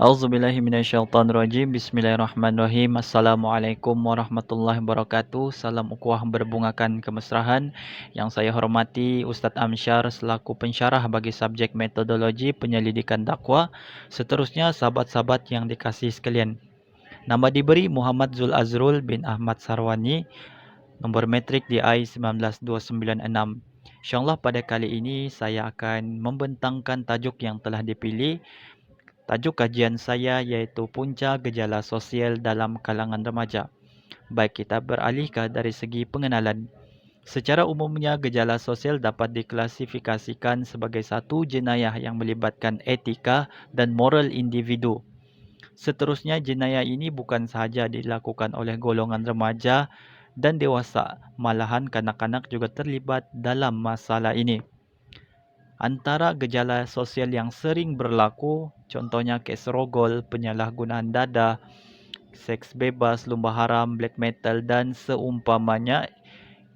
Auzubillahi minasyaitonirrajim. Bismillahirrahmanirrahim. Assalamualaikum warahmatullahi wabarakatuh. Salam ukhuwah berbungakan kemesraan. Yang saya hormati Ustadz Amsyar selaku pensyarah bagi subjek metodologi penyelidikan dakwah. Seterusnya sahabat-sahabat yang dikasihi sekalian. Nama diberi Muhammad Zul Azrul bin Ahmad Sarwani. Nombor metrik DI 19296. InsyaAllah pada kali ini saya akan membentangkan tajuk yang telah dipilih. Tajuk kajian saya iaitu punca gejala sosial dalam kalangan remaja. Baik, kita beralih dari segi pengenalan. Secara umumnya, gejala sosial dapat diklasifikasikan sebagai satu jenayah yang melibatkan etika dan moral individu. Seterusnya, jenayah ini bukan sahaja dilakukan oleh golongan remaja dan dewasa, malahan kanak-kanak juga terlibat dalam masalah ini. Antara gejala sosial yang sering berlaku, contohnya kes rogol, penyalahgunaan dada, seks bebas, lumba haram, black metal dan seumpamanya,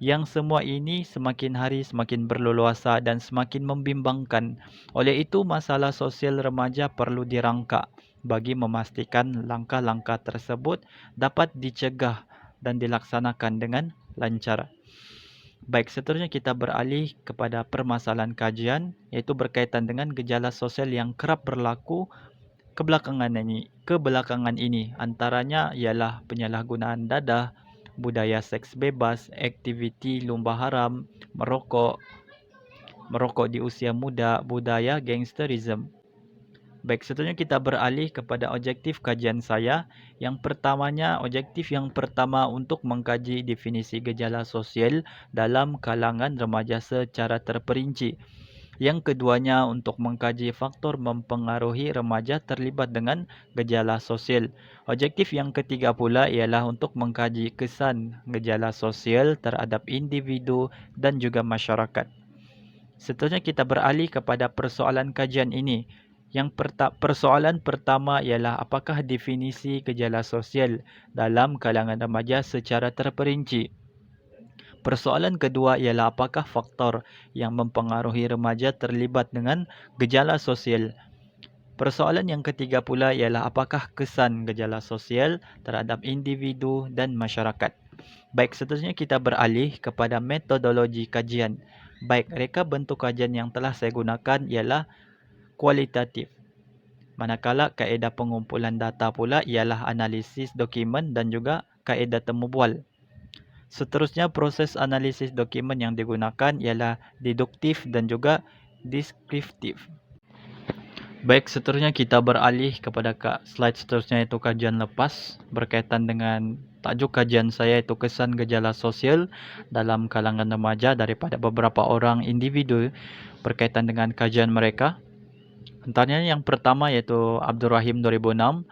yang semua ini semakin hari semakin berleluasa dan semakin membimbangkan. Oleh itu, masalah sosial remaja perlu dirangka bagi memastikan langkah-langkah tersebut dapat dicegah dan dilaksanakan dengan lancar. Baik, seterusnya kita beralih kepada permasalahan kajian, iaitu berkaitan dengan gejala sosial yang kerap berlaku kebelakangan ini. Antaranya ialah penyalahgunaan dadah, budaya seks bebas, aktiviti lumba haram, merokok di usia muda, budaya gangsterisme. Baik, seterusnya kita beralih kepada objektif kajian saya. Objektif yang pertama untuk mengkaji definisi gejala sosial dalam kalangan remaja secara terperinci. Yang keduanya untuk mengkaji faktor mempengaruhi remaja terlibat dengan gejala sosial. Objektif yang ketiga pula ialah untuk mengkaji kesan gejala sosial terhadap individu dan juga masyarakat. Seterusnya kita beralih kepada persoalan kajian ini. Persoalan pertama ialah apakah definisi gejala sosial dalam kalangan remaja secara terperinci. Persoalan kedua ialah apakah faktor yang mempengaruhi remaja terlibat dengan gejala sosial. Persoalan yang ketiga pula ialah apakah kesan gejala sosial terhadap individu dan masyarakat. Baik, seterusnya kita beralih kepada metodologi kajian. Baik, reka bentuk kajian yang telah saya gunakan ialah kualitatif. Manakala kaedah pengumpulan data pula ialah analisis dokumen dan juga kaedah temu bual. Seterusnya, proses analisis dokumen yang digunakan ialah deduktif dan juga deskriptif. Baik, seterusnya kita beralih kepada slide seterusnya, iaitu kajian lepas berkaitan dengan tajuk kajian saya, iaitu kesan gejala sosial dalam kalangan remaja daripada beberapa orang individu berkaitan dengan kajian mereka. Antaranya yang pertama iaitu Abdul Rahim 2006.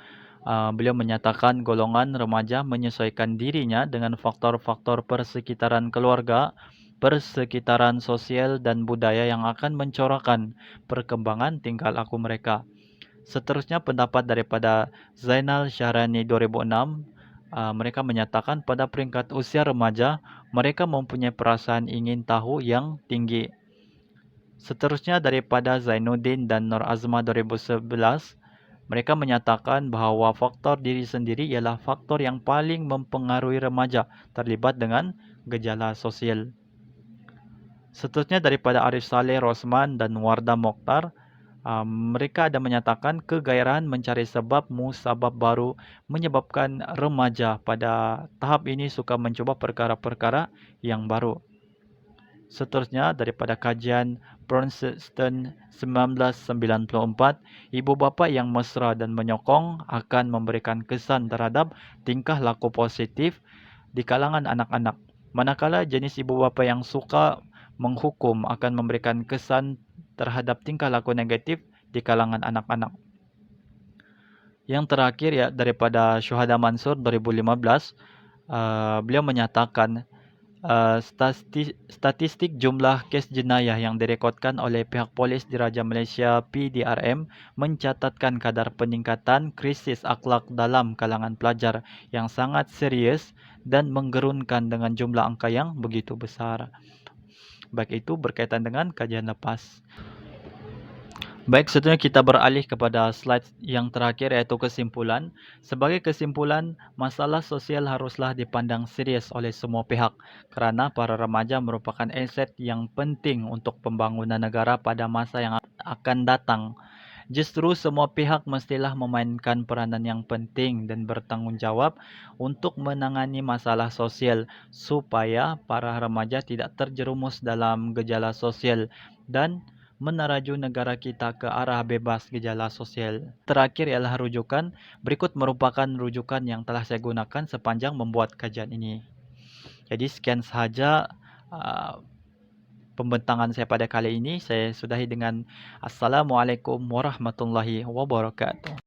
Beliau menyatakan golongan remaja menyesuaikan dirinya dengan faktor-faktor persekitaran keluarga, persekitaran sosial dan budaya yang akan mencorakkan perkembangan tingkah laku mereka. Seterusnya pendapat daripada Zainal Syahrani 2006. Mereka menyatakan pada peringkat usia remaja, mereka mempunyai perasaan ingin tahu yang tinggi. Seterusnya daripada Zainuddin dan Nur Azma 2011, mereka menyatakan bahawa faktor diri sendiri ialah faktor yang paling mempengaruhi remaja terlibat dengan gejala sosial. Seterusnya daripada Arif Saleh Rosman dan Wardah Mokhtar, mereka ada menyatakan kegairahan mencari sebab musabab baru menyebabkan remaja pada tahap ini suka mencuba perkara-perkara yang baru. Seterusnya daripada kajian Princeton 1994, ibu bapa yang mesra dan menyokong akan memberikan kesan terhadap tingkah laku positif di kalangan anak-anak. Manakala jenis ibu bapa yang suka menghukum akan memberikan kesan terhadap tingkah laku negatif di kalangan anak-anak. Yang terakhir ya daripada Syuhada Mansur 2015, beliau menyatakan statistik jumlah kes jenayah yang direkodkan oleh pihak polis Diraja Malaysia PDRM mencatatkan kadar peningkatan krisis akhlak dalam kalangan pelajar yang sangat serius dan menggerunkan dengan jumlah angka yang begitu besar. Baik, itu berkaitan dengan kajian lepas. Baik, seterusnya kita beralih kepada slide yang terakhir, yaitu kesimpulan. Sebagai kesimpulan, masalah sosial haruslah dipandang serius oleh semua pihak kerana para remaja merupakan aset yang penting untuk pembangunan negara pada masa yang akan datang. Justru semua pihak mestilah memainkan peranan yang penting dan bertanggungjawab untuk menangani masalah sosial supaya para remaja tidak terjerumus dalam gejala sosial dan meneraju negara kita ke arah bebas gejala sosial. Terakhir ialah rujukan. Berikut merupakan rujukan yang telah saya gunakan sepanjang membuat kajian ini. Jadi sekian sahaja pembentangan saya pada kali ini. Saya sudahi dengan Assalamualaikum warahmatullahi wabarakatuh.